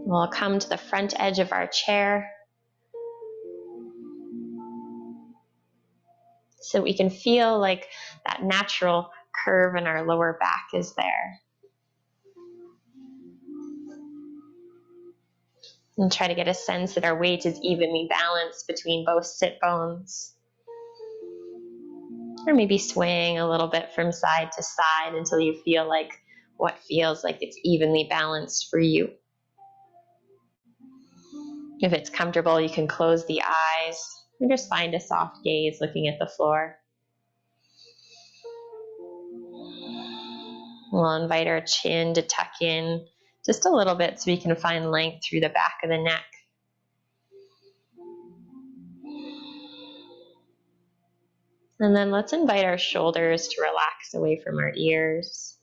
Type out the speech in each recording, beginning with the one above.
We'll come to the front edge of our chair so we can feel like that natural curve in our lower back is there. And try to get a sense that our weight is evenly balanced between both sit bones. Or maybe swaying a little bit from side to side until you feel like what feels like it's evenly balanced for you. If it's comfortable, you can close the eyes and just find a soft gaze looking at the floor. We'll invite our chin to tuck in just a little bit so we can find length through the back of the neck. And then let's invite our shoulders to relax away from our ears.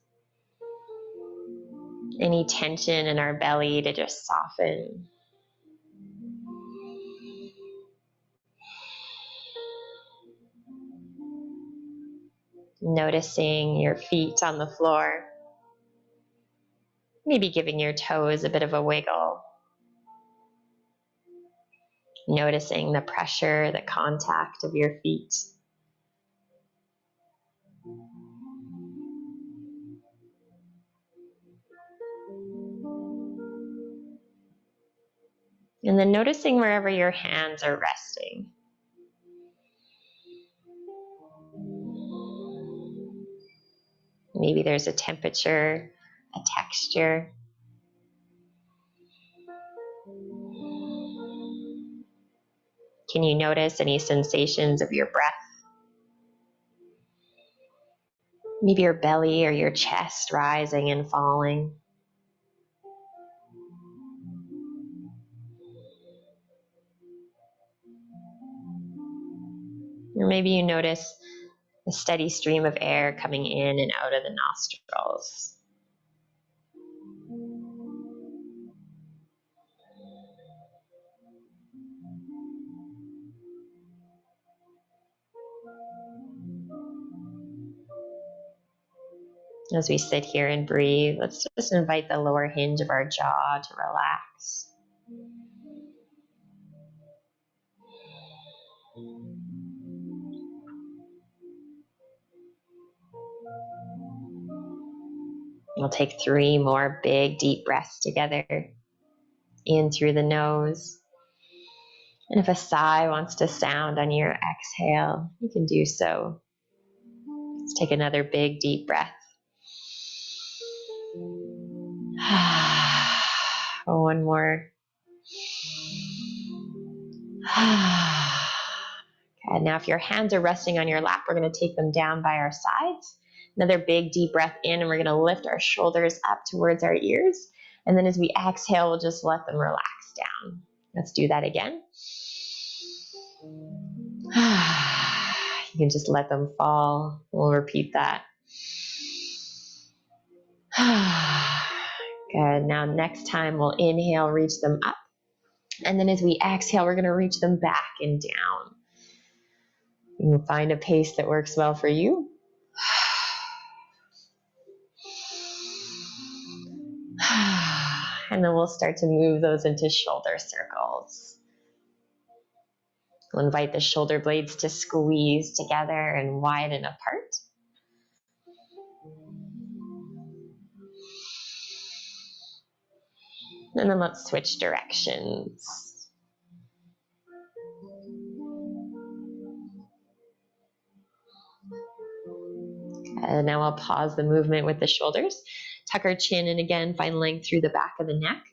Any tension in our belly to just soften. Noticing your feet on the floor. Maybe giving your toes a bit of a wiggle. Noticing the pressure, the contact of your feet. And then noticing wherever your hands are resting. Maybe there's a temperature, a texture. Can you notice any sensations of your breath? Maybe your belly or your chest rising and falling. Or maybe you notice a steady stream of air coming in and out of the nostrils. As we sit here and breathe, let's just invite the lower hinge of our jaw to relax. We'll take 3 more big, deep breaths together. In through the nose. And if a sigh wants to sound on your exhale, you can do so. Let's take another big, deep breath. One more. Okay, now if your hands are resting on your lap, we're going to take them down by our sides. Another big, deep breath in, and we're going to lift our shoulders up towards our ears. And then as we exhale, we'll just let them relax down. Let's do that again. You can just let them fall. We'll repeat that. Good. Now next time we'll inhale, reach them up. And then as we exhale, we're going to reach them back and down. You can find a pace that works well for you. And then we'll start to move those into shoulder circles. We'll invite the shoulder blades to squeeze together and widen apart. And then let's switch directions. And now I'll pause the movement with the shoulders. Tuck our chin in again, find length through the back of the neck.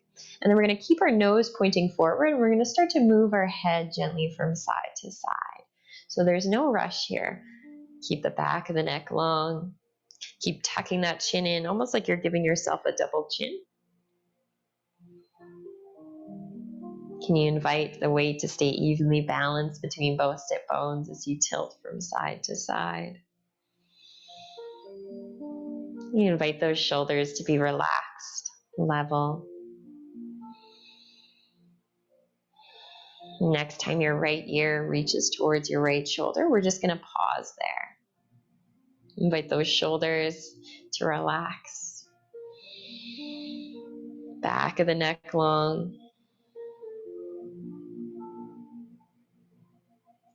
And then we're going to keep our nose pointing forward, and we're going to start to move our head gently from side to side. So there's no rush here. Keep the back of the neck long. Keep tucking that chin in, almost like you're giving yourself a double chin. Can you invite the weight to stay evenly balanced between both sit bones as you tilt from side to side? You invite those shoulders to be relaxed, level. Next time your right ear reaches towards your right shoulder, we're just going to pause there. Invite those shoulders to relax. Back of the neck long.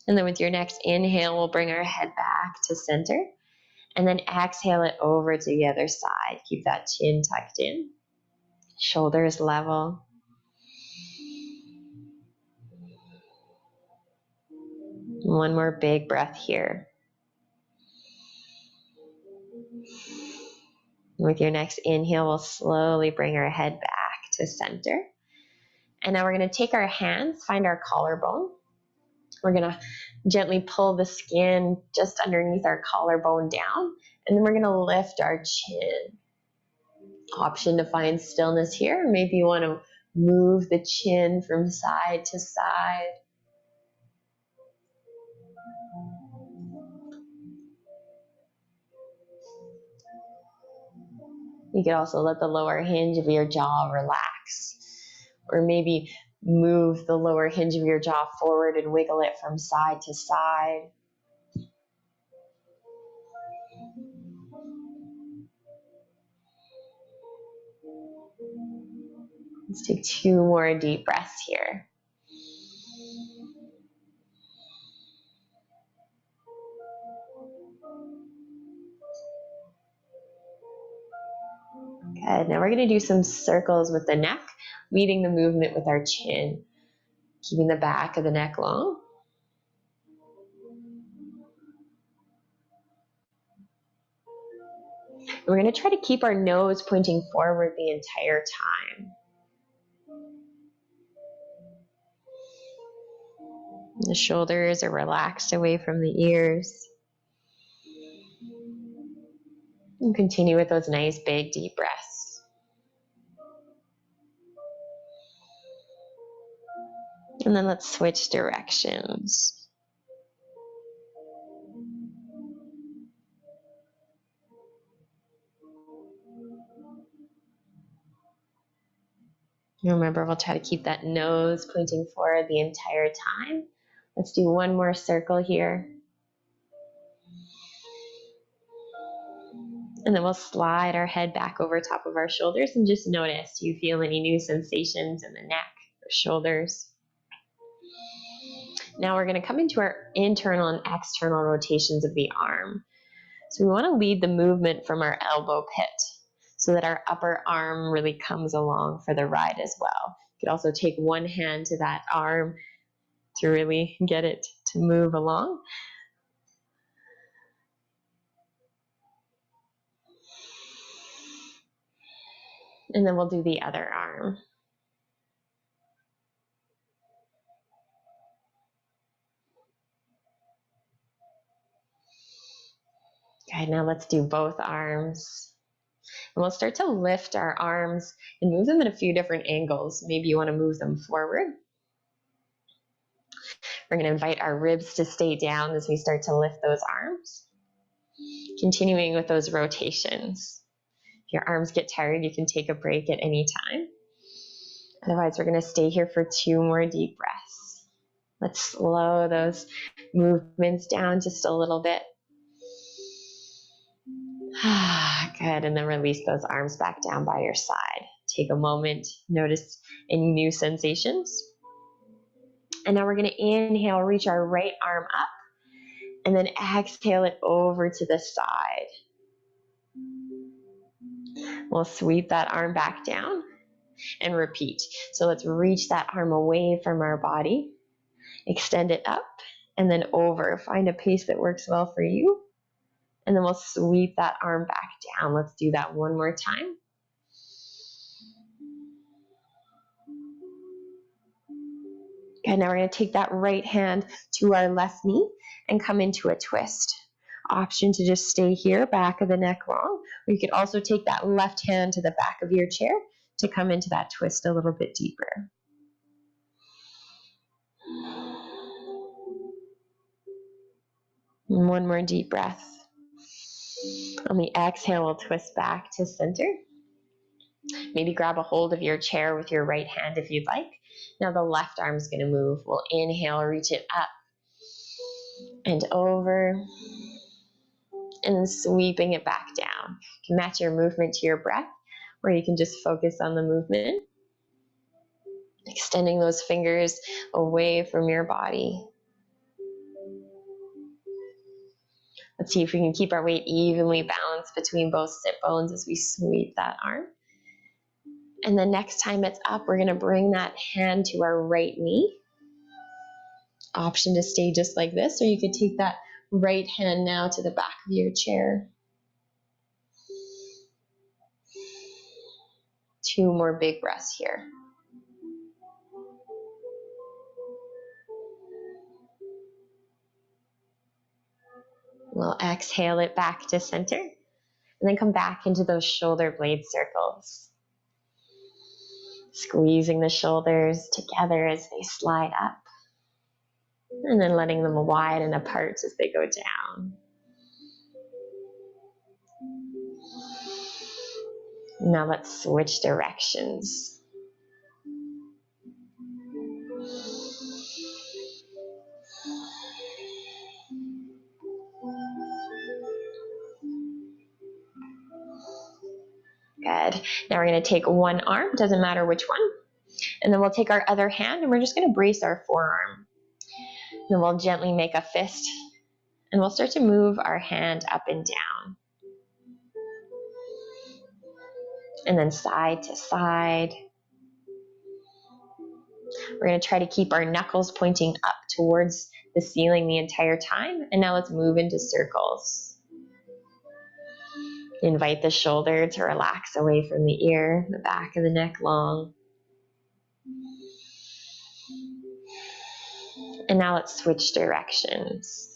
And then with your next inhale, we'll bring our head back to center. And then exhale it over to the other side. Keep that chin tucked in. Shoulders level. One more big breath here. With your next inhale, we'll slowly bring our head back to center. And now we're going to take our hands, find our collarbone. We're going to gently pull the skin just underneath our collarbone down. And then we're going to lift our chin. Option to find stillness here. Maybe you want to move the chin from side to side. You could also let the lower hinge of your jaw relax. Or maybe move the lower hinge of your jaw forward and wiggle it from side to side. Let's take 2 more deep breaths here. Good. Now we're going to do some circles with the neck, leading the movement with our chin, keeping the back of the neck long. And we're going to try to keep our nose pointing forward the entire time. The shoulders are relaxed away from the ears. And continue with those nice big deep breaths. And then let's switch directions. Remember, we'll try to keep that nose pointing forward the entire time. Let's do one more circle here. And then we'll slide our head back over top of our shoulders and just notice, do you feel any new sensations in the neck or shoulders? Now we're going to come into our internal and external rotations of the arm. So we want to lead the movement from our elbow pit so that our upper arm really comes along for the ride as well. You could also take one hand to that arm to really get it to move along. And then we'll do the other arm. Okay, now let's do both arms. And we'll start to lift our arms and move them in a few different angles. Maybe you want to move them forward. We're going to invite our ribs to stay down as we start to lift those arms. Continuing with those rotations. If your arms get tired, you can take a break at any time. Otherwise, we're going to stay here for 2 more deep breaths. Let's slow those movements down just a little bit. Good, and then release those arms back down by your side. Take a moment, notice any new sensations. And now we're going to inhale, reach our right arm up, and then exhale it over to the side. We'll sweep that arm back down and repeat. So let's reach that arm away from our body, extend it up, and then over. Find a pace that works well for you. And then we'll sweep that arm back down. Let's do that one more time. Okay, now we're going to take that right hand to our left knee and come into a twist. Option to just stay here, back of the neck long. Or you could also take that left hand to the back of your chair to come into that twist a little bit deeper. And one more deep breath. On the exhale, we'll twist back to center. Maybe grab a hold of your chair with your right hand if you'd like. Now the left arm is going to move. We'll inhale, reach it up and over, and then sweeping it back down. You can match your movement to your breath, or you can just focus on the movement. Extending those fingers away from your body. Let's see if we can keep our weight evenly balanced between both sit bones as we sweep that arm. And the next time it's up, we're going to bring that hand to our right knee. Option to stay just like this, or you could take that right hand now to the back of your chair. 2 more big breaths here. We'll exhale it back to center, and then come back into those shoulder blade circles. Squeezing the shoulders together as they slide up, and then letting them widen apart as they go down. Now let's switch directions. Good. Now we're going to take one arm, doesn't matter which one, and then we'll take our other hand and we're just going to brace our forearm. Then we'll gently make a fist, and we'll start to move our hand up and down. And then side to side. We're going to try to keep our knuckles pointing up towards the ceiling the entire time. And now let's move into circles. Invite the shoulder to relax away from the ear, the back of the neck long. And now let's switch directions.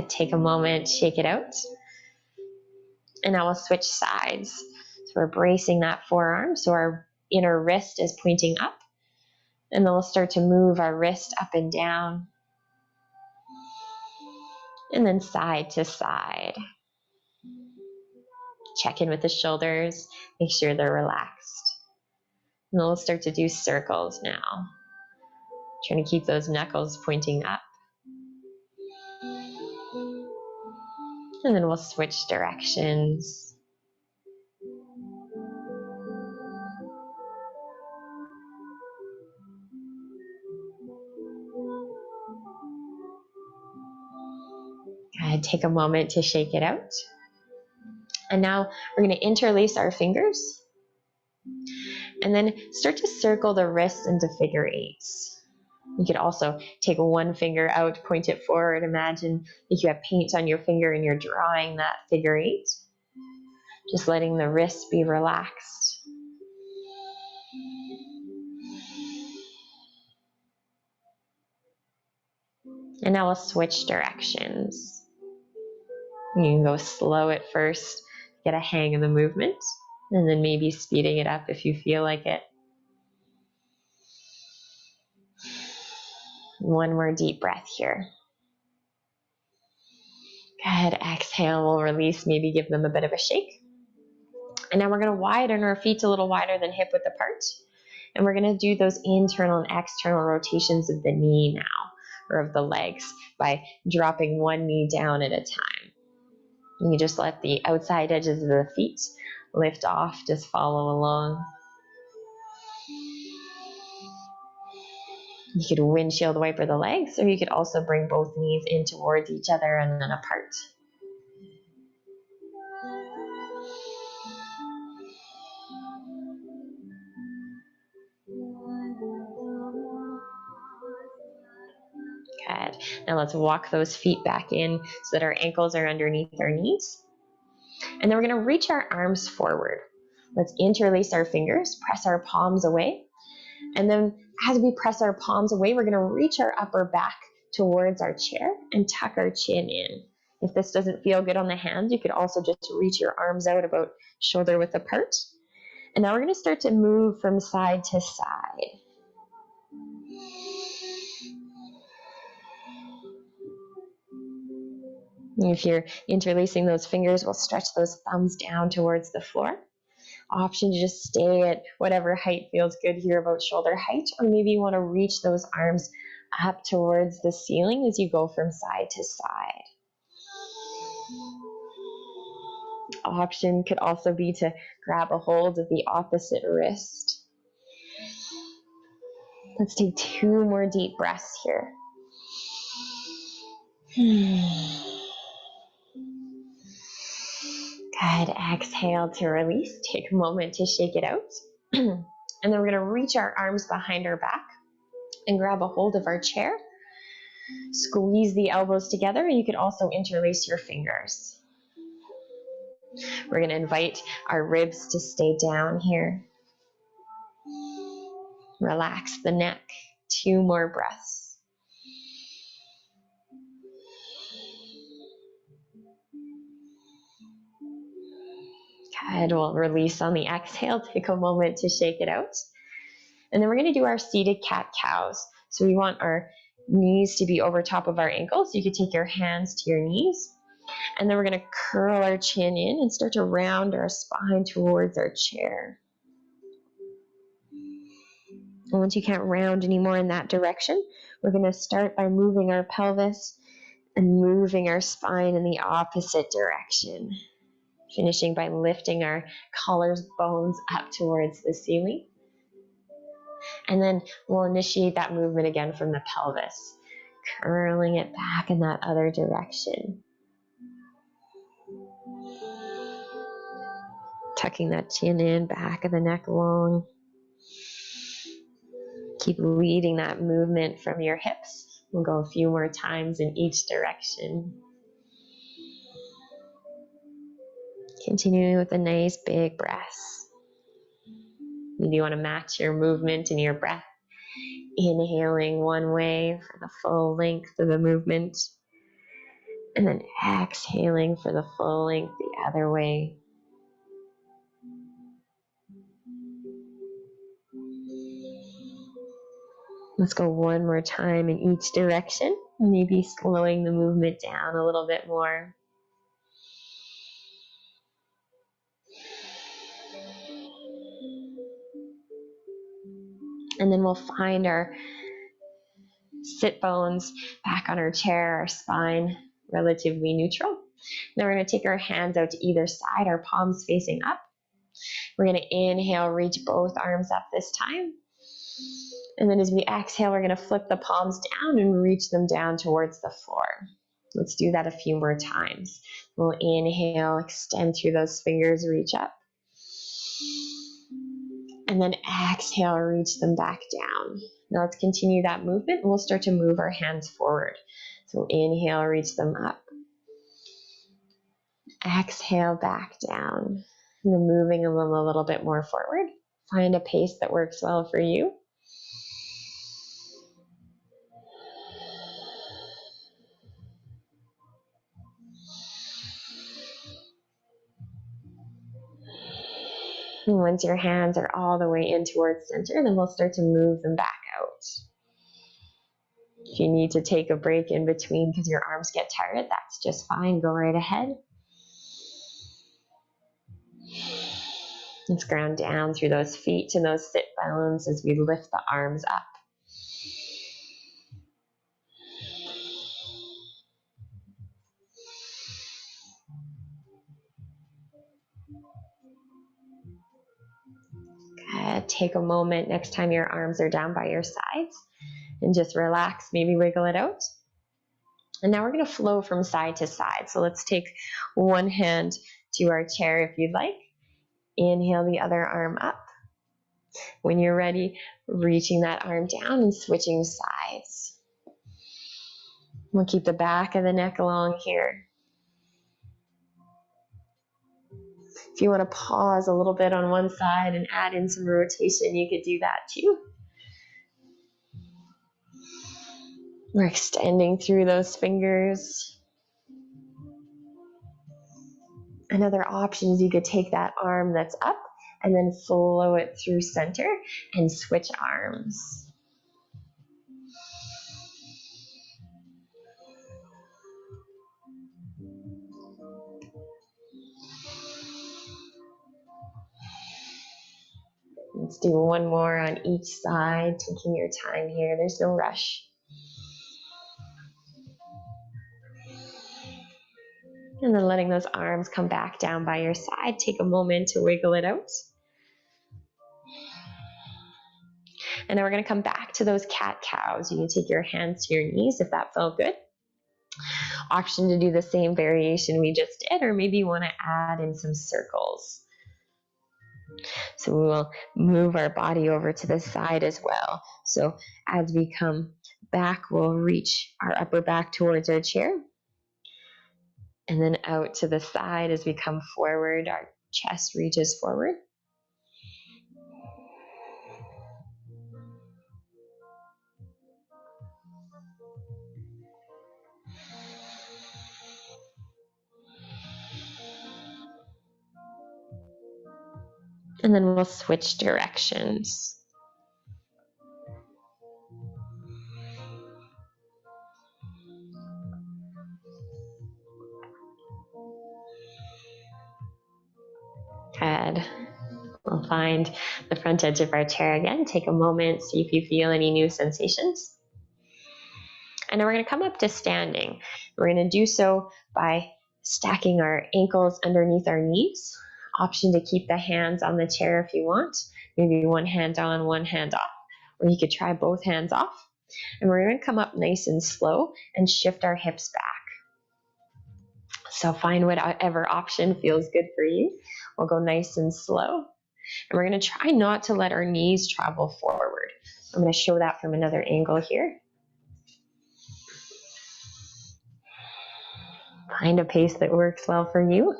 Take a moment, shake it out. And now we'll switch sides. So we're bracing that forearm, so our inner wrist is pointing up. And then we'll start to move our wrist up and down. And then side to side. Check in with the shoulders, make sure they're relaxed. And then we'll start to do circles now. Trying to keep those knuckles pointing up. And then we'll switch directions. Take a moment to shake it out. And now we're going to interlace our fingers. And then start to circle the wrists into figure 8s. You could also take one finger out, point it forward. Imagine if you have paint on your finger and you're drawing that figure 8. Just letting the wrists be relaxed. And now we'll switch directions. You can go slow at first, get a hang of the movement, and then maybe speeding it up if you feel like it. One more deep breath here. Good. Exhale, we'll release, maybe give them a bit of a shake. And now we're going to widen our feet a little wider than hip width apart. And we're going to do those internal and external rotations of the knee now, or of the legs, by dropping one knee down at a time. You can just let the outside edges of the feet lift off, just follow along. You could windshield wiper the legs, or you could also bring both knees in towards each other and then apart. Good. Now let's walk those feet back in so that our ankles are underneath our knees. And then we're going to reach our arms forward. Let's interlace our fingers, press our palms away. And then as we press our palms away, we're going to reach our upper back towards our chair and tuck our chin in. If this doesn't feel good on the hands, you could also just reach your arms out about shoulder width apart. And now we're going to start to move from side to side. If you're interlacing those fingers, we'll stretch those thumbs down towards the floor. Option to just stay at whatever height feels good here, about shoulder height, or maybe you want to reach those arms up towards the ceiling as you go from side to side. Option could also be to grab a hold of the opposite wrist. Let's take 2 more deep breaths here. Good. Exhale to release. Take a moment to shake it out. And then we're going to reach our arms behind our back and grab a hold of our chair. Squeeze the elbows together. You could also interlace your fingers. We're going to invite our ribs to stay down here. Relax the neck. 2 more breaths. Good. We'll release on the exhale. Take a moment to shake it out. And then we're going to do our seated cat-cows. So we want our knees to be over top of our ankles. You could take your hands to your knees. And then we're going to curl our chin in and start to round our spine towards our chair. And once you can't round anymore in that direction, we're going to start by moving our pelvis and moving our spine in the opposite direction. Finishing by lifting our collarbones up towards the ceiling. And then we'll initiate that movement again from the pelvis, curling it back in that other direction. Tucking that chin in, back of the neck long. Keep leading that movement from your hips. We'll go a few more times in each direction. Continuing with a nice big breath. Maybe you want to match your movement and your breath. Inhaling one way for the full length of the movement. And then exhaling for the full length the other way. Let's go one more time in each direction. Maybe slowing the movement down a little bit more. And then we'll find our sit bones back on our chair, our spine relatively neutral. Now we're going to take our hands out to either side, our palms facing up. We're going to inhale, reach both arms up this time. And then as we exhale, we're going to flip the palms down and reach them down towards the floor. Let's do that a few more times. We'll inhale, extend through those fingers, reach up. And then exhale, reach them back down. Now let's continue that movement and we'll start to move our hands forward. So inhale, reach them up. Exhale, back down. And then moving them a little bit more forward. Find a pace that works well for you. And once your hands are all the way in towards center, then we'll start to move them back out. If you need to take a break in between because your arms get tired, that's just fine. Go right ahead. Let's ground down through those feet and those sit bones as we lift the arms up. Good. Take a moment next time your arms are down by your sides and just relax, maybe wiggle it out. And now we're going to flow from side to side. So let's take one hand to our chair if you'd like. Inhale the other arm up. When you're ready, reaching that arm down and switching sides. We'll keep the back of the neck long here. If you want to pause a little bit on one side and add in some rotation, you could do that too. We're extending through those fingers. Another option is you could take that arm that's up and then flow it through center and switch arms. Let's do one more on each side, taking your time here. There's no rush. And then letting those arms come back down by your side. Take a moment to wiggle it out. And then we're going to come back to those cat-cows. You can take your hands to your knees if that felt good. Option to do the same variation we just did, or maybe you want to add in some circles. So we will move our body over to the side as well. So as we come back, we'll reach our upper back towards our chair. And then out to the side as we come forward, our chest reaches forward. And then we'll switch directions. Good. We'll find the front edge of our chair again. Take a moment, see if you feel any new sensations. And then we're going to come up to standing. We're going to do so by stacking our ankles underneath our knees. Option to keep the hands on the chair if you want. Maybe one hand on, one hand off. Or you could try both hands off. And we're going to come up nice and slow and shift our hips back. So find whatever option feels good for you. We'll go nice and slow. And we're going to try not to let our knees travel forward. I'm going to show that from another angle here. Find a pace that works well for you.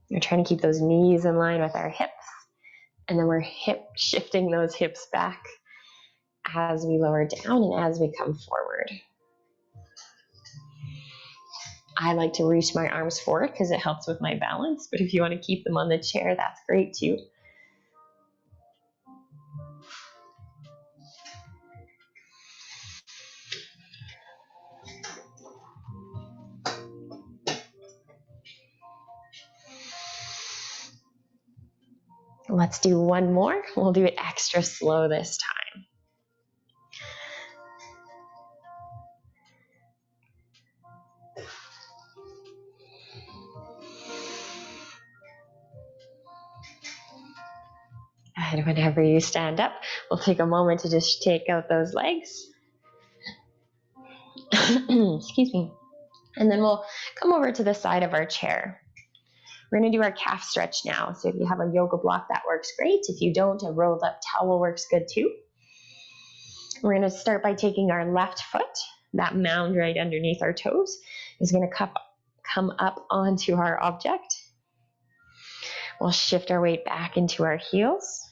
We're trying to keep those knees in line with our hips. And then we're shifting those hips back as we lower down and as we come forward. I like to reach my arms forward because it helps with my balance. But if you want to keep them on the chair, that's great too. Let's do one more. We'll do it extra slow this time. And whenever you stand up, we'll take a moment to just take out those legs. Excuse me. And then we'll come over to the side of our chair. We're going to do our calf stretch now. So if you have a yoga block, that works great. If you don't, a rolled up towel works good too. We're going to start by taking our left foot, that mound right underneath our toes, is going to come up onto our object. We'll shift our weight back into our heels.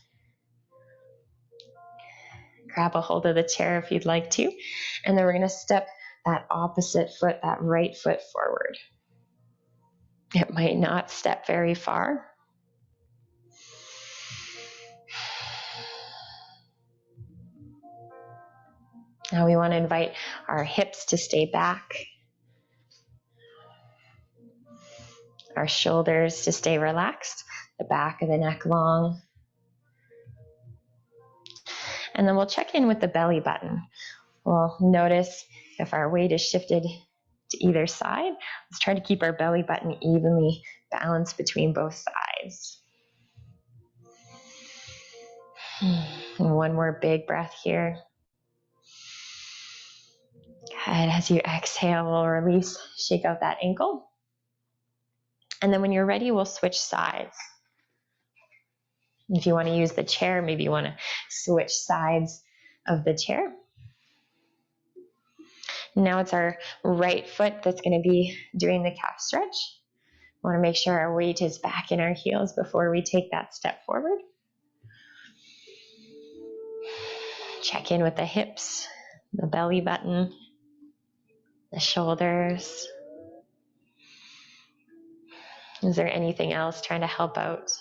Grab a hold of the chair if you'd like to. And then we're going to step that opposite foot, that right foot forward. It might not step very far. Now we want to invite our hips to stay back, our shoulders to stay relaxed, the back of the neck long. And then we'll check in with the belly button. We'll notice if our weight is shifted to either side. Let's try to keep our belly button evenly balanced between both sides. And one more big breath here. Good. As you exhale, we'll release, shake out that ankle. And then when you're ready, we'll switch sides. If you want to use the chair, maybe you want to switch sides of the chair. Now it's our right foot that's going to be doing the calf stretch. We want to make sure our weight is back in our heels before we take that step forward. Check in with the hips, the belly button, the shoulders. Is there anything else trying to help out?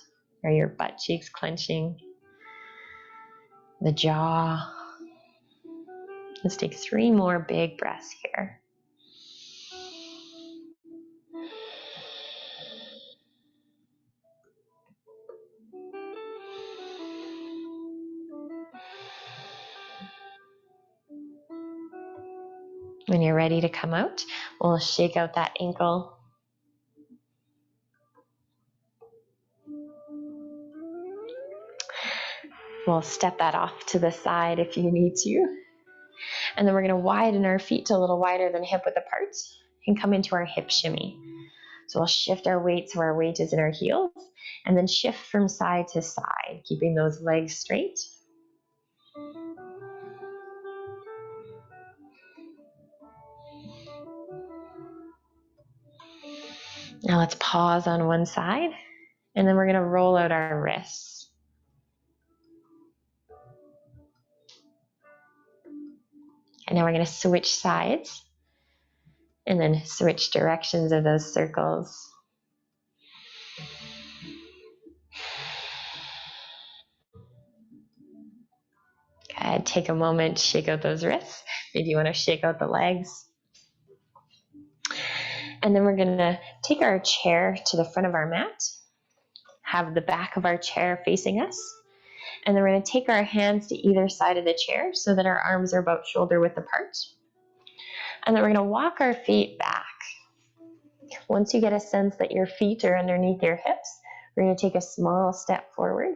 Are your butt cheeks clenching? The jaw? Let's take 3 more big breaths here. When you're ready to come out, we'll shake out that ankle. We'll step that off to the side if you need to. And then we're going to widen our feet a little wider than hip width apart and come into our hip shimmy. So we'll shift our weight so our weight is in our heels, and then shift from side to side, keeping those legs straight. Now let's pause on one side, and then we're going to roll out our wrists. And now we're going to switch sides, and then switch directions of those circles. Okay, take a moment, shake out those wrists. Maybe you want to shake out the legs. And then we're going to take our chair to the front of our mat, have the back of our chair facing us, and then we're going to take our hands to either side of the chair so that our arms are about shoulder width apart. And then we're going to walk our feet back. Once you get a sense that your feet are underneath your hips, we're going to take a small step forward.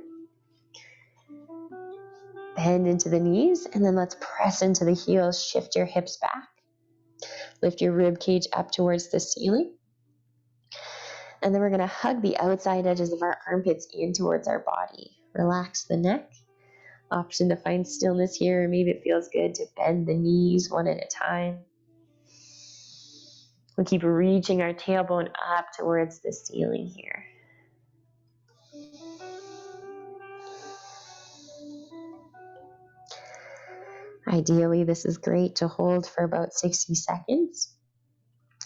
Bend into the knees, and then let's press into the heels. Shift your hips back. Lift your rib cage up towards the ceiling. And then we're going to hug the outside edges of our armpits in towards our body. Relax the neck. Option to find stillness here. Maybe it feels good to bend the knees one at a time. We'll keep reaching our tailbone up towards the ceiling here. Ideally, this is great to hold for about 60 seconds.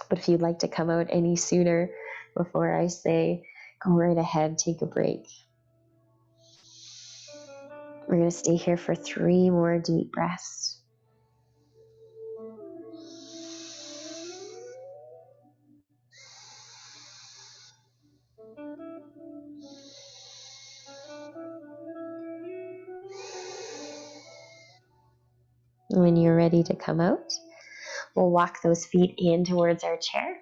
But if you'd like to come out any sooner before I say, go right ahead, take a break. We're going to stay here for 3 more deep breaths. When you're ready to come out, we'll walk those feet in towards our chair.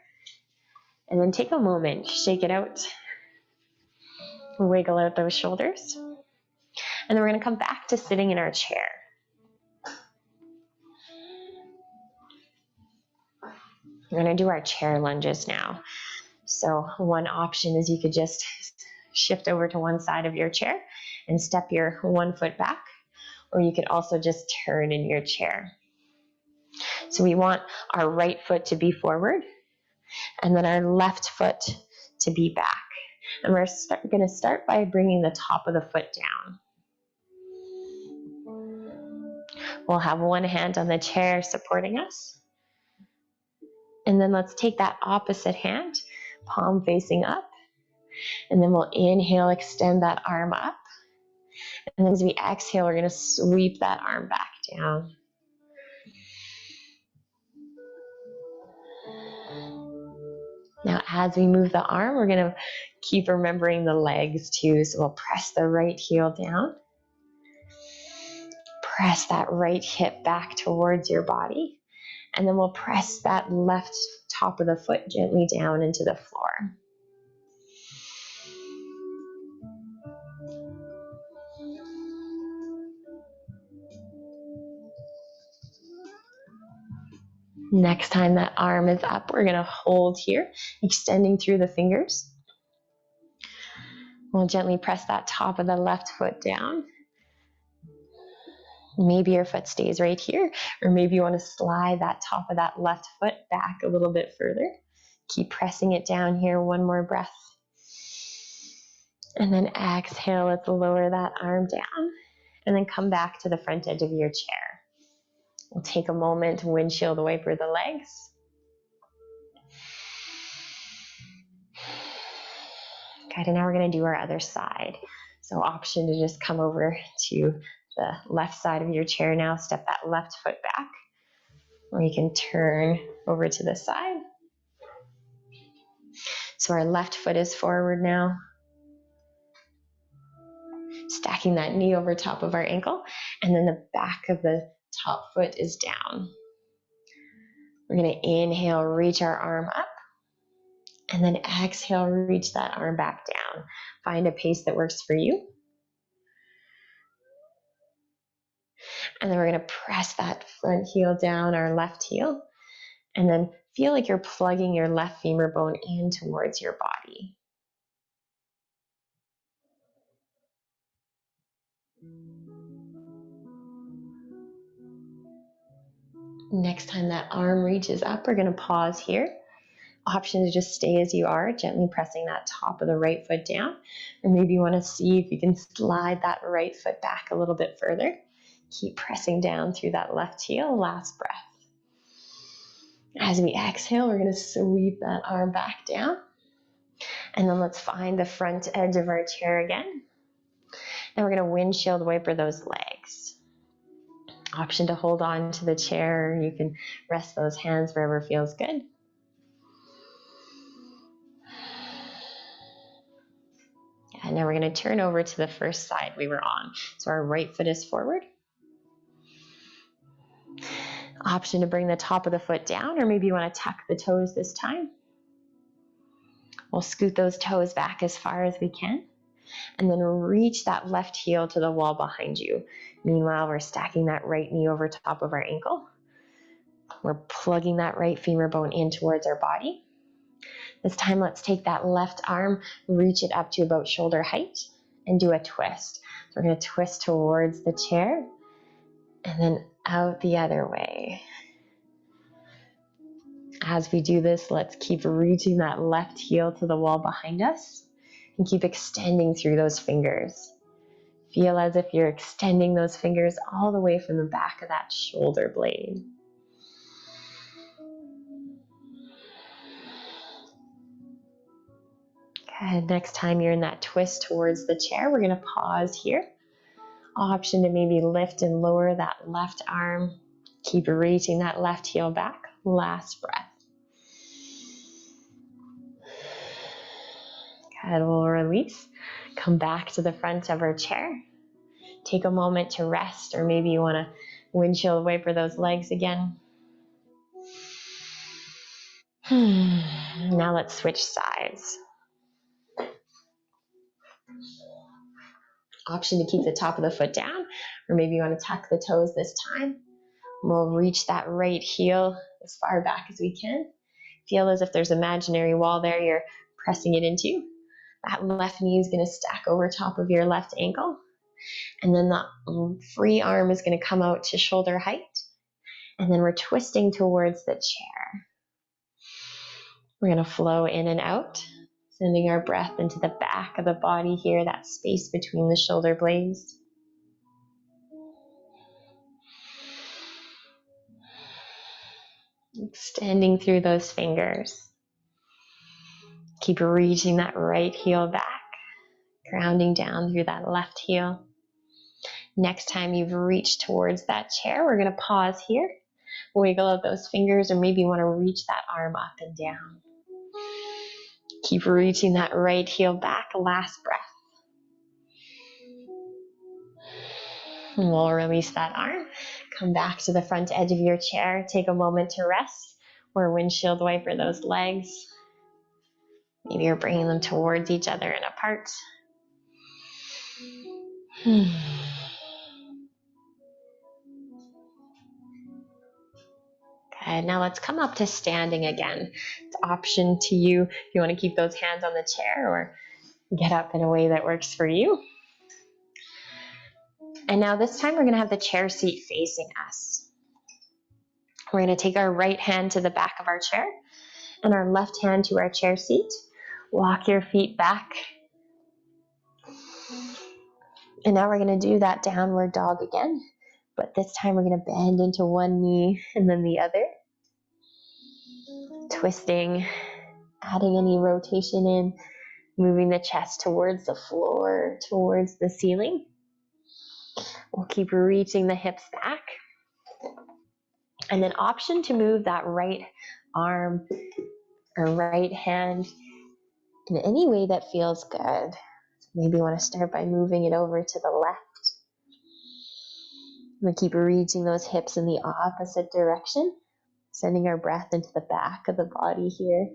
And then take a moment, shake it out. Wiggle out those shoulders. And then we're going to come back to sitting in our chair. We're going to do our chair lunges now. So one option is you could just shift over to one side of your chair and step your one foot back, or you could also just turn in your chair. So we want our right foot to be forward and then our left foot to be back. And we're going to start by bringing the top of the foot down. We'll have one hand on the chair supporting us. And then let's take that opposite hand, palm facing up. And then we'll inhale, extend that arm up. And then as we exhale, we're going to sweep that arm back down. Now, as we move the arm, we're going to keep remembering the legs too. So we'll press the right heel down. Press that right hip back towards your body. And then we'll press that left top of the foot gently down into the floor. Next time that arm is up, we're going to hold here, extending through the fingers. We'll gently press that top of the left foot down. Maybe your foot stays right here, or maybe you want to slide that top of that left foot back a little bit further. Keep pressing it down here, one more breath. And then exhale, let's lower that arm down, and then come back to the front edge of your chair. We'll take a moment to windshield wiper the legs. Good, and now we're going to do our other side. So option to just come over to the left side of your chair now, step that left foot back, or you can turn over to the side. So our left foot is forward now. Stacking that knee over top of our ankle, and then the back of the top foot is down. We're going to inhale, reach our arm up, and then exhale, reach that arm back down. Find a pace that works for you. And then we're going to press that front heel down, our left heel, and then feel like you're plugging your left femur bone in towards your body. Next time that arm reaches up, we're going to pause here. Option to just stay as you are, gently pressing that top of the right foot down. Or maybe you want to see if you can slide that right foot back a little bit further. Keep pressing down through that left heel. Last breath. As we exhale, we're going to sweep that arm back down. And then let's find the front edge of our chair again. Then we're going to windshield wiper those legs. Option to hold on to the chair. You can rest those hands wherever feels good. And now we're going to turn over to the first side we were on. So our right foot is forward. Option to bring the top of the foot down, or maybe you want to tuck the toes this time. We'll scoot those toes back as far as we can, and then reach that left heel to the wall behind you. Meanwhile, we're stacking that right knee over top of our ankle. We're plugging that right femur bone in towards our body. This time, let's take that left arm, reach it up to about shoulder height, and do a twist. So we're going to twist towards the chair, and then out the other way. As we do this, let's keep reaching that left heel to the wall behind us and keep extending through those fingers. Feel as if you're extending those fingers all the way from the back of that shoulder blade. Good. Next time you're in that twist towards the chair, we're going to pause here. Option to maybe lift and lower that left arm. Keep reaching that left heel back. Last breath. Good. We'll release. Come back to the front of our chair. Take a moment to rest, or maybe you want to windshield wiper those legs again. Now let's switch sides. Option to keep the top of the foot down, or maybe you want to tuck the toes this time. We'll reach that right heel as far back as we can. Feel as if there's an imaginary wall there you're pressing it into. That left knee is going to stack over top of your left ankle. And then the free arm is going to come out to shoulder height. And then we're twisting towards the chair. We're going to flow in and out, sending our breath into the back of the body here, that space between the shoulder blades. Extending through those fingers. Keep reaching that right heel back, grounding down through that left heel. Next time you've reached towards that chair, we're going to pause here. Wiggle out those fingers, or maybe you want to reach that arm up and down. Keep reaching that right heel back. Last breath. And we'll release that arm. Come back to the front edge of your chair. Take a moment to rest, or windshield wiper those legs. Maybe you're bringing them towards each other and apart. Good. Now let's come up to standing again. It's option to you if you want to keep those hands on the chair or get up in a way that works for you. And now this time we're going to have the chair seat facing us. We're going to take our right hand to the back of our chair and our left hand to our chair seat. Walk your feet back. And now we're going to do that downward dog again. But this time we're going to bend into one knee and then the other. Twisting, adding any rotation in, moving the chest towards the floor, towards the ceiling. We'll keep reaching the hips back. And then option to move that right arm or right hand in any way that feels good. So maybe you want to start by moving it over to the left. We'll keep reaching those hips in the opposite direction, sending our breath into the back of the body here.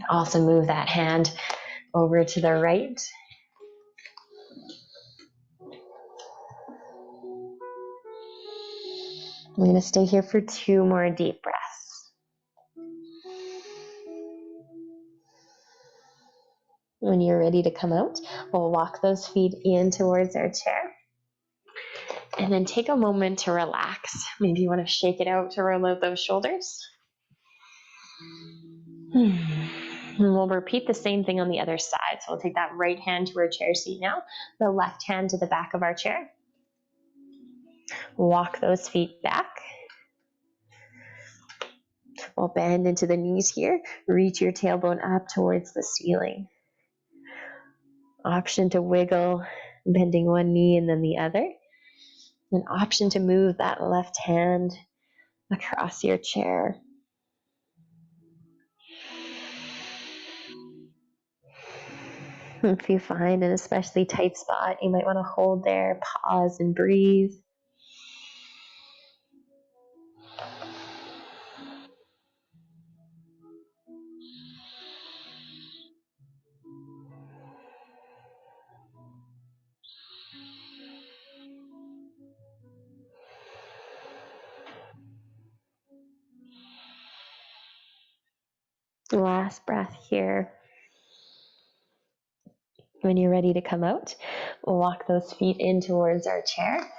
Also move that hand over to the right. We're going to stay here for 2 more deep breaths. When you're ready to come out, we'll walk those feet in towards our chair. And then take a moment to relax. Maybe you want to shake it out to roll out those shoulders. And we'll repeat the same thing on the other side. So we'll take that right hand to our chair seat now, the left hand to the back of our chair. Walk those feet back. We'll bend into the knees here. Reach your tailbone up towards the ceiling. Option to wiggle, bending one knee and then the other. An option to move that left hand across your chair. If you find an especially tight spot, you might want to hold there, pause and breathe. Last breath here. When you're ready to come out, we'll walk those feet in towards our chair.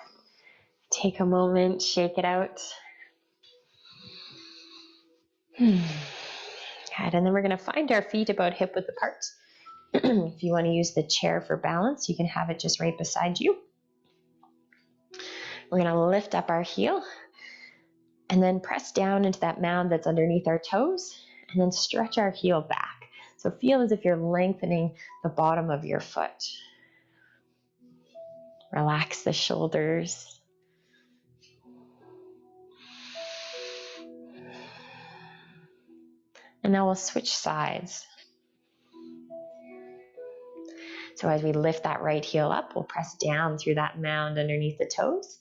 Take a moment, shake it out. Good. And then we're going to find our feet about hip width apart. If you want to use the chair for balance, you can have it just right beside you. We're going to lift up our heel and then press down into that mound that's underneath our toes and then stretch our heel back. So feel as if you're lengthening the bottom of your foot. Relax the shoulders. And now we'll switch sides. So as we lift that right heel up, we'll press down through that mound underneath the toes.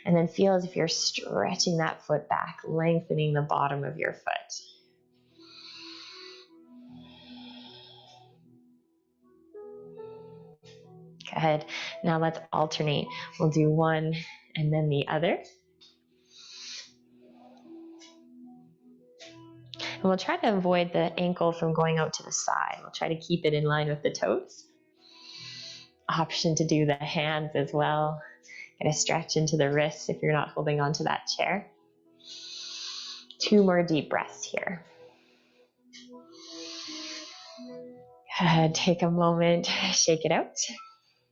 And then feel as if you're stretching that foot back, lengthening the bottom of your foot. Good. Now let's alternate. We'll do one and then the other. And we'll try to avoid the ankle from going out to the side. We'll try to keep it in line with the toes. Option to do the hands as well. Get a stretch into the wrists if you're not holding onto that chair. 2 more deep breaths here. Good. Take a moment, shake it out.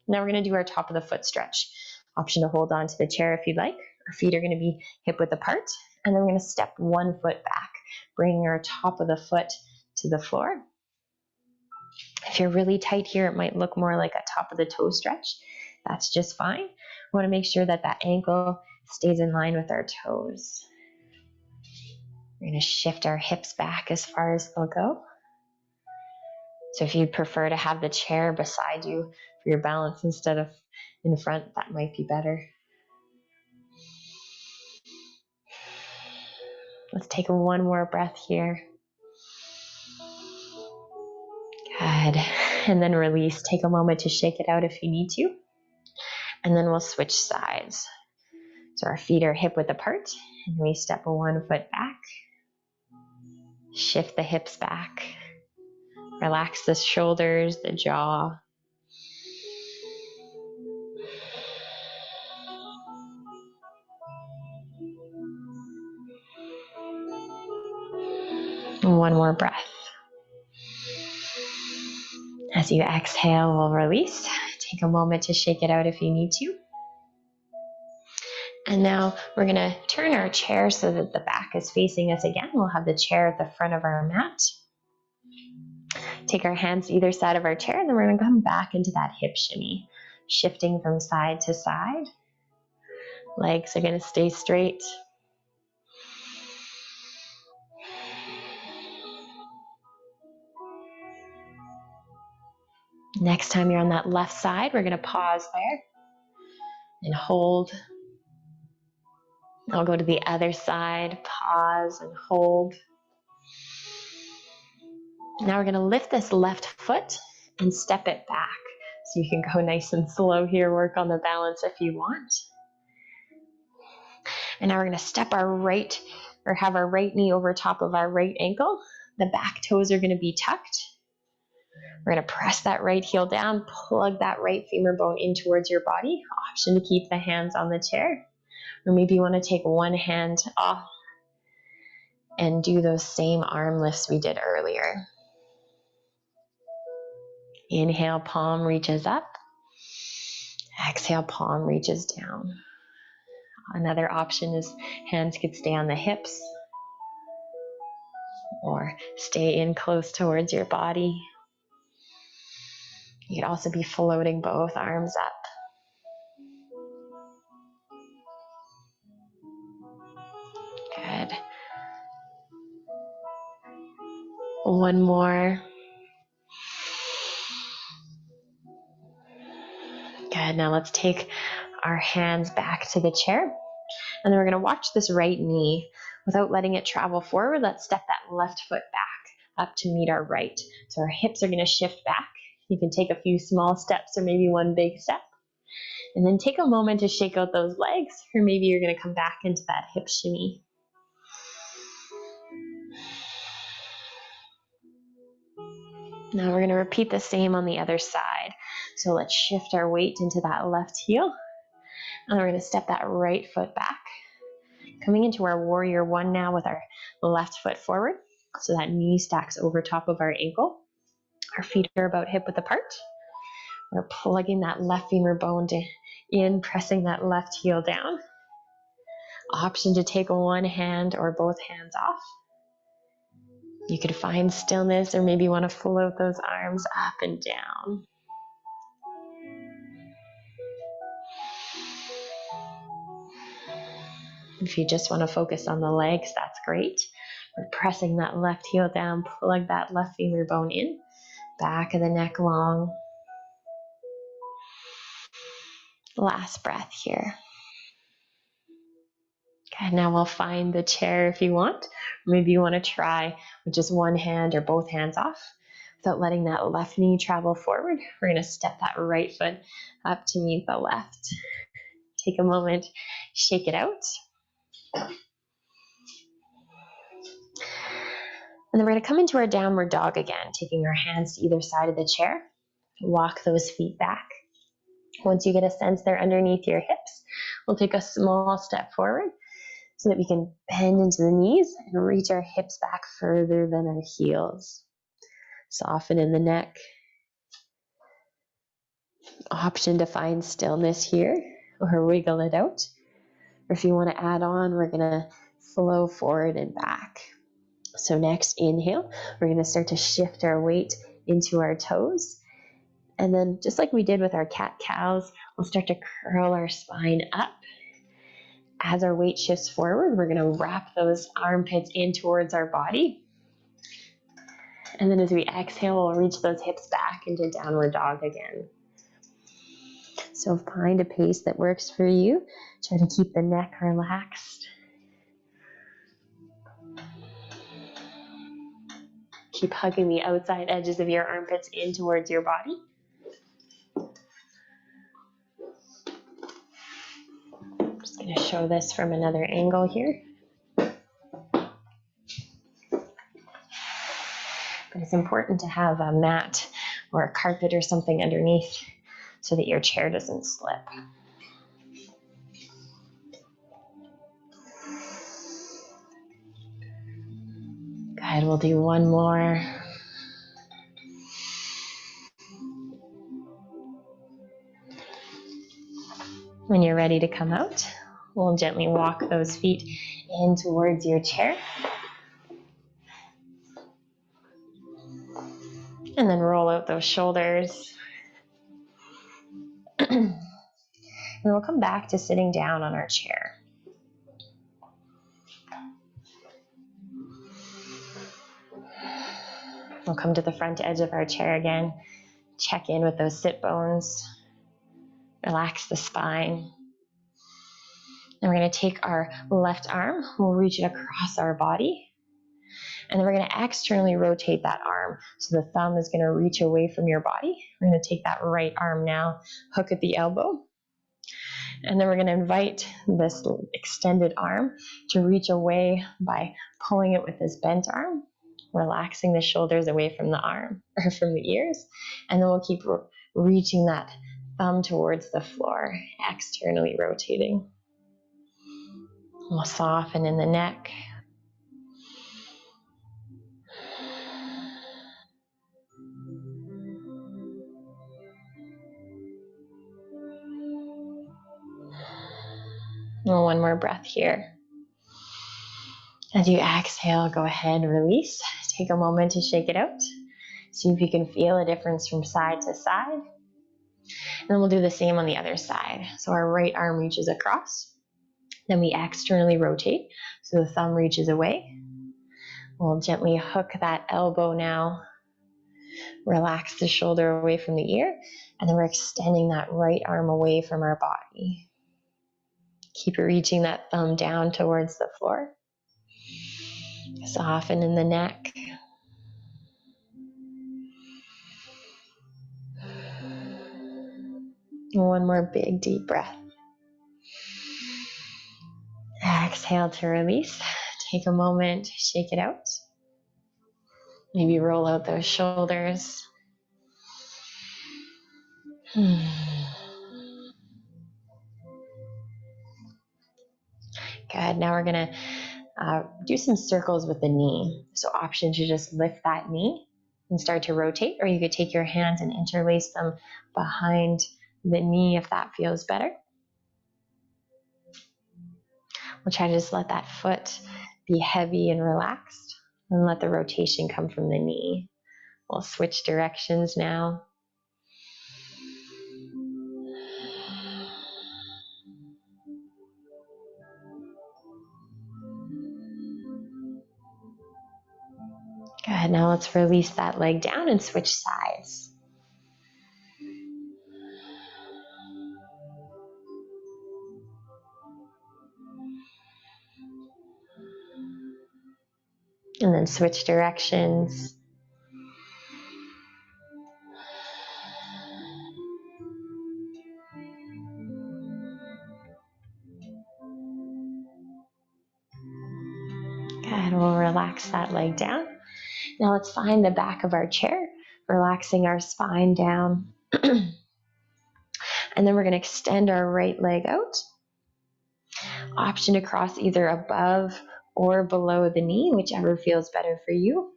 Now we're going to do our top of the foot stretch. Option to hold on to the chair if you'd like. Our feet are going to be hip width apart. And then we're going to step 1 foot back, bringing our top of the foot to the floor. If you're really tight here, it might look more like a top of the toe stretch. That's just fine. We want to make sure that that ankle stays in line with our toes. We're going to shift our hips back as far as they'll go. So if you prefer to have the chair beside you for your balance instead of in front, that might be better. Let's take 1 more breath here. Good. And then release. Take a moment to shake it out if you need to. And then we'll switch sides. So our feet are hip width apart, and we step 1 foot back. Shift the hips back. Relax the shoulders, the jaw. And 1 more breath. As you exhale, we'll release. Take a moment to shake it out if you need to. And now we're going to turn our chair so that the back is facing us again. We'll have the chair at the front of our mat. Take our hands to either side of our chair, and then we're going to come back into that hip shimmy, shifting from side to side. Legs are going to stay straight. Next time you're on that left side, we're going to pause there and hold. I'll go to the other side, pause and hold. Now we're going to lift this left foot and step it back. So you can go nice and slow here, work on the balance if you want. And now we're going to step our right, or have our right knee over top of our right ankle. The back toes are going to be tucked. We're going to press that right heel down, plug that right femur bone in towards your body. Option to keep the hands on the chair. Or maybe you want to take one hand off and do those same arm lifts we did earlier. Inhale, palm reaches up. Exhale, palm reaches down. Another option is hands could stay on the hips or stay in close towards your body. You could also be floating both arms up. Good. One more. Good. Now let's take our hands back to the chair. And then we're going to watch this right knee. Without letting it travel forward, let's step that left foot back up to meet our right. So our hips are going to shift back. You can take a few small steps or maybe one big step. And then take a moment to shake out those legs, or maybe you're going to come back into that hip shimmy. Now we're going to repeat the same on the other side. So let's shift our weight into that left heel. And we're going to step that right foot back. Coming into our warrior one now with our left foot forward. So that knee stacks over top of our ankle. Our feet are about hip width apart. We're plugging that left femur bone in, pressing that left heel down. Option to take one hand or both hands off. You could find stillness or maybe want to float those arms up and down. If you just want to focus on the legs, that's great. We're pressing that left heel down, plug that left femur bone in, back of the neck long. Last breath here. Okay, now we'll find the chair if you want. Maybe you want to try with just one hand or both hands off without letting that left knee travel forward. We're going to step that right foot up to meet the left. Take a moment, shake it out. And then we're going to come into our downward dog again, taking our hands to either side of the chair. Walk those feet back. Once you get a sense they're underneath your hips, we'll take a small step forward so that we can bend into the knees and reach our hips back further than our heels. Soften in the neck. Option to find stillness here or wiggle it out. Or if you want to add on, we're going to flow forward and back. So next, inhale, we're going to start to shift our weight into our toes. And then just like we did with our cat-cows, we'll start to curl our spine up. As our weight shifts forward, we're going to wrap those armpits in towards our body. And then as we exhale, we'll reach those hips back into downward dog again. So find a pace that works for you. Try to keep the neck relaxed. Keep hugging the outside edges of your armpits in towards your body. I'm just going to show this from another angle here. But it's important to have a mat or a carpet or something underneath so that your chair doesn't slip. Good, we'll do one more. When you're ready to come out, we'll gently walk those feet in towards your chair. And then roll out those shoulders. And we'll come back to sitting down on our chair. We'll come to the front edge of our chair again. Check in with those sit bones. Relax the spine. And we're going to take our left arm. We'll reach it across our body. And then we're going to externally rotate that arm. So the thumb is going to reach away from your body. We're going to take that right arm now, hook at the elbow. And then we're going to invite this extended arm to reach away by pulling it with this bent arm, relaxing the shoulders away from the arm or from the ears. And then we'll keep reaching that thumb towards the floor, externally rotating. We'll soften in the neck. And one more breath here. As you exhale, go ahead, release. Take a moment to shake it out. See if you can feel a difference from side to side. And then we'll do the same on the other side. So our right arm reaches across. Then we externally rotate. So the thumb reaches away. We'll gently hook that elbow now. Relax the shoulder away from the ear. And then we're extending that right arm away from our body. Keep reaching that thumb down towards the floor. Soften in the neck. One more big deep breath. Exhale to release. Take a moment, shake it out. Maybe roll out those shoulders. Good. Now we're going to do some circles with the knee. So option to just lift that knee and start to rotate, or you could take your hands and interlace them behind the knee if that feels better. We'll try to just let that foot be heavy and relaxed and let the rotation come from the knee. We'll switch directions now. Good. Now let's release that leg down and switch sides. And then switch directions. Good. We'll relax that leg down. Now let's find the back of our chair, relaxing our spine down. And then we're going to extend our right leg out. Option to cross either above or below the knee, whichever feels better for you.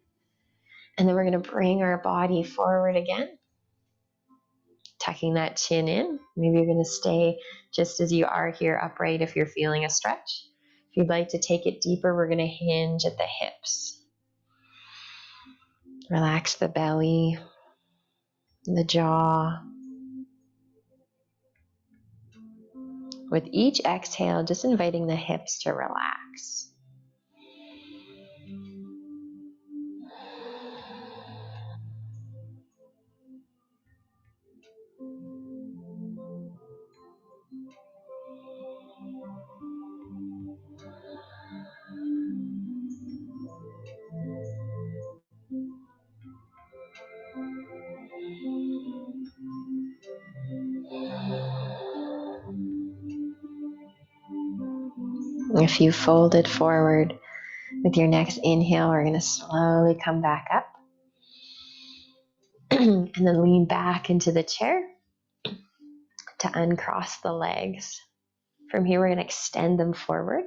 And then we're going to bring our body forward again, tucking that chin in. Maybe you're going to stay just as you are here, upright if you're feeling a stretch. If you'd like to take it deeper, we're going to hinge at the hips. Relax the belly, the jaw. With each exhale, just inviting the hips to relax. If you fold it forward with your next inhale, we're going to slowly come back up. And then lean back into the chair to uncross the legs. From here, we're going to extend them forward.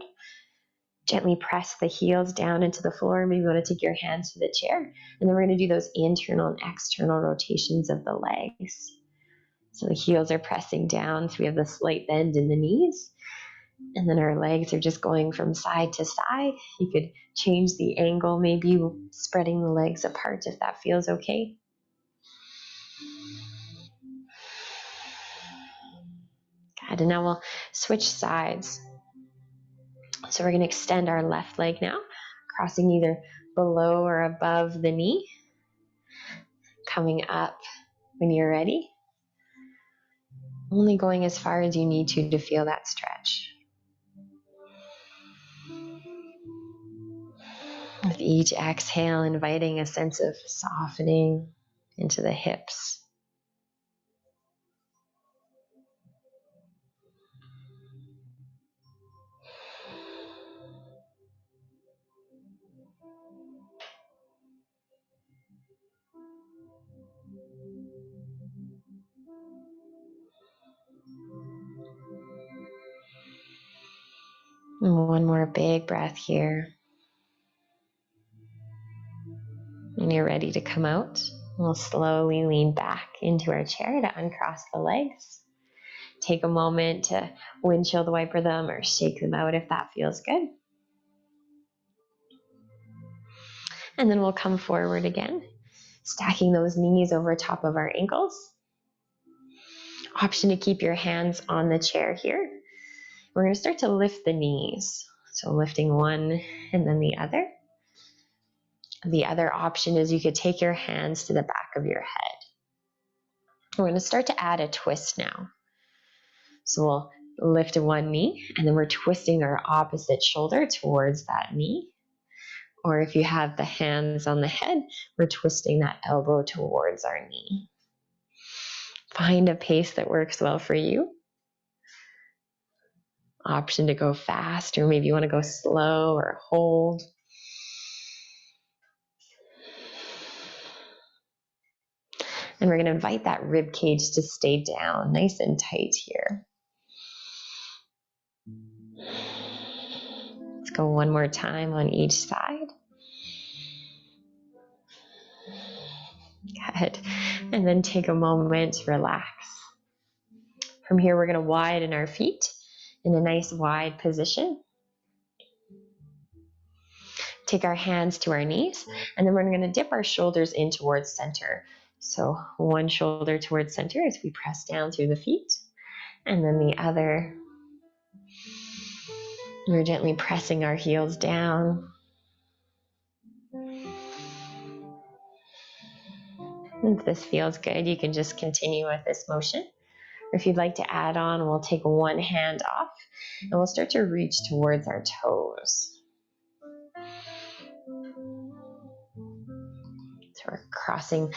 Gently press the heels down into the floor. Maybe you want to take your hands to the chair. And then we're going to do those internal and external rotations of the legs. So the heels are pressing down, so we have the slight bend in the knees. And then our legs are just going from side to side. You could change the angle, maybe spreading the legs apart if that feels okay. Good, and now we'll switch sides. So we're going to extend our left leg now, crossing either below or above the knee. Coming up when you're ready. Only going as far as you need to feel that stretch. With each exhale, inviting a sense of softening into the hips. And one more big breath here. When you're ready to come out, we'll slowly lean back into our chair to uncross the legs. Take a moment to windshield wiper them or shake them out if that feels good. And then we'll come forward again, stacking those knees over top of our ankles. Option to keep your hands on the chair here. We're going to start to lift the knees. So lifting one and then the other. The other option is you could take your hands to the back of your head. We're going to start to add a twist now. So we'll lift one knee and then we're twisting our opposite shoulder towards that knee. Or if you have the hands on the head, we're twisting that elbow towards our knee. Find a pace that works well for you. Option to go fast, or maybe you want to go slow or hold. And we're going to invite that rib cage to stay down, nice and tight here. Let's go one more time on each side. Good. And then take a moment to relax. From here, we're going to widen our feet in a nice wide position. Take our hands to our knees, and then we're going to dip our shoulders in towards center. So one shoulder towards center as we press down through the feet, and then the other. We're gently pressing our heels down. If this feels good, you can just continue with this motion. Or if you'd like to add on, we'll take one hand off and we'll start to reach towards our toes. So we're crossing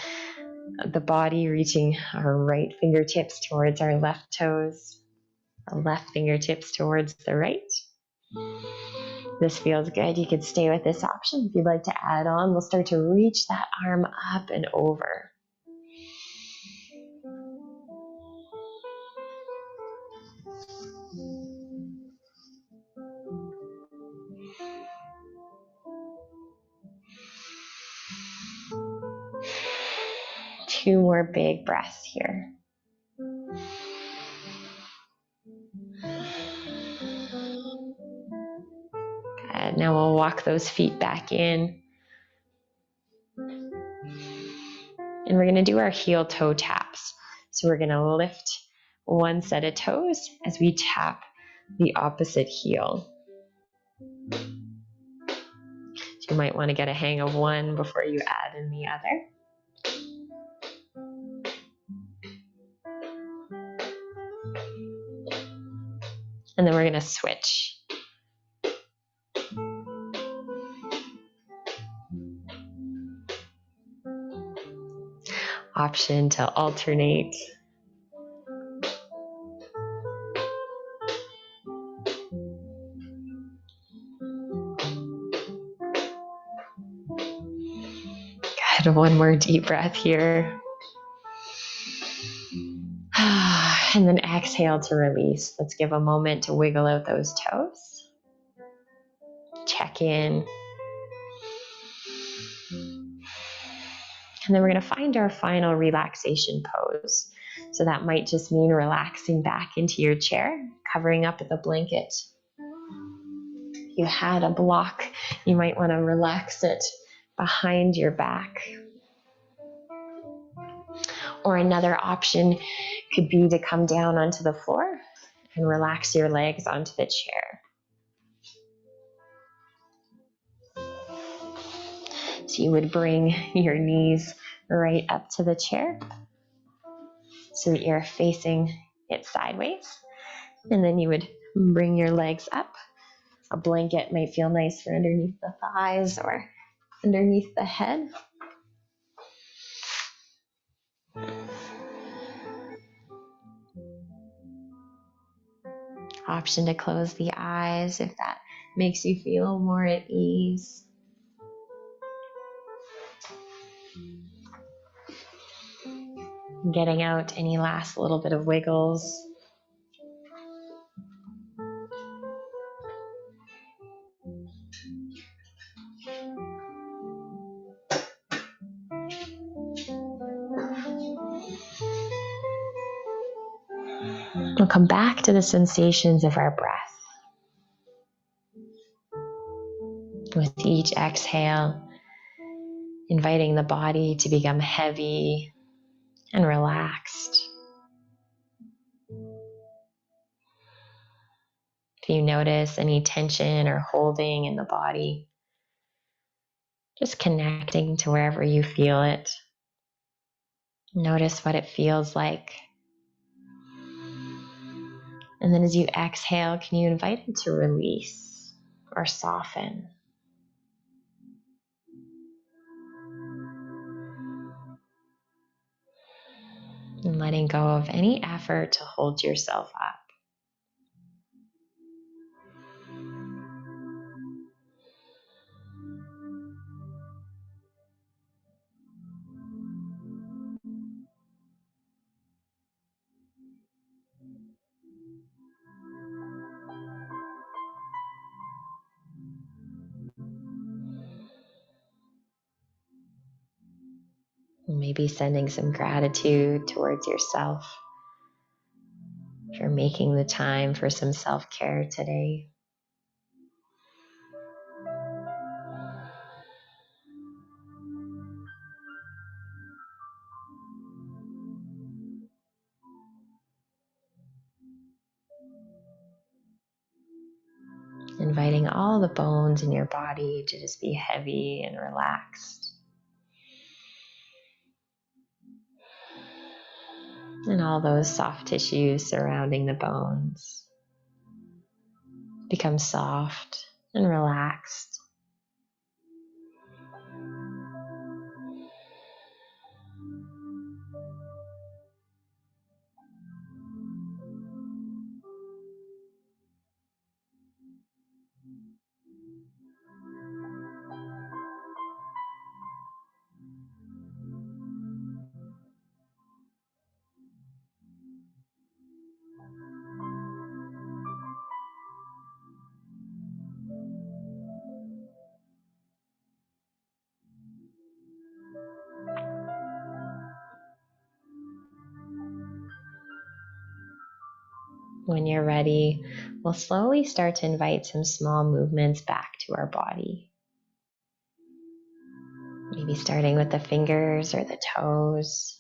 the body, reaching our right fingertips towards our left toes, our left fingertips towards the right. This feels good. You could stay with this option. If you'd like to add on, we'll start to reach that arm up and over. Two more big breaths here. Good. Now we'll walk those feet back in. And we're going to do our heel toe taps. So we're going to lift one set of toes as we tap the opposite heel. So you might want to get a hang of one before you add in the other. And then we're going to switch. Option to alternate. Good. One more deep breath here. And then exhale to release. Let's give a moment to wiggle out those toes. Check in. And then we're going to find our final relaxation pose. So that might just mean relaxing back into your chair, covering up with a blanket. If you had a block, you might want to relax it behind your back. Or another option could be to come down onto the floor and relax your legs onto the chair. So you would bring your knees right up to the chair so that you're facing it sideways. And then you would bring your legs up. A blanket might feel nice for underneath the thighs, or underneath the head. Option to close the eyes if that makes you feel more at ease. Getting out any last little bit of wiggles. We'll come back to the sensations of our breath. With each exhale, inviting the body to become heavy and relaxed. If you notice any tension or holding in the body, just connecting to wherever you feel it. Notice what it feels like. And then as you exhale, can you invite it to release or soften? And letting go of any effort to hold yourself up. Maybe sending some gratitude towards yourself for making the time for some self-care today. Inviting all the bones in your body to just be heavy and relaxed. And all those soft tissues surrounding the bones become soft and relaxed. When you're ready, we'll slowly start to invite some small movements back to our body. Maybe starting with the fingers or the toes.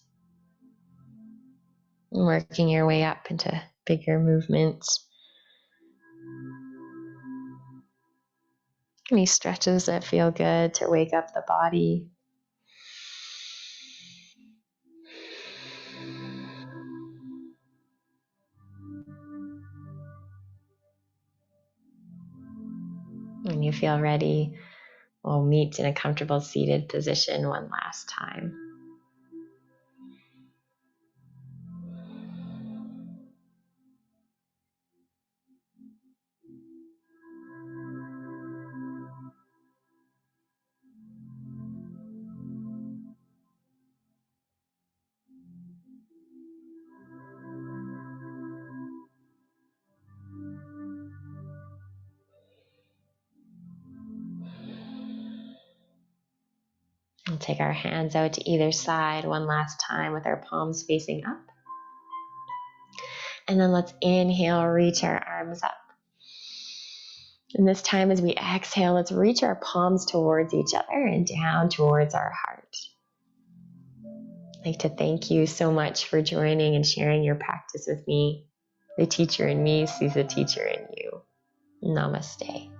And working your way up into bigger movements. Any stretches that feel good to wake up the body. When you feel ready, we'll meet in a comfortable seated position one last time. We'll take our hands out to either side one last time with our palms facing up. And then let's inhale, reach our arms up. And this time as we exhale, let's reach our palms towards each other and down towards our heart. I'd like to thank you so much for joining and sharing your practice with me. The teacher in me sees the teacher in you. Namaste.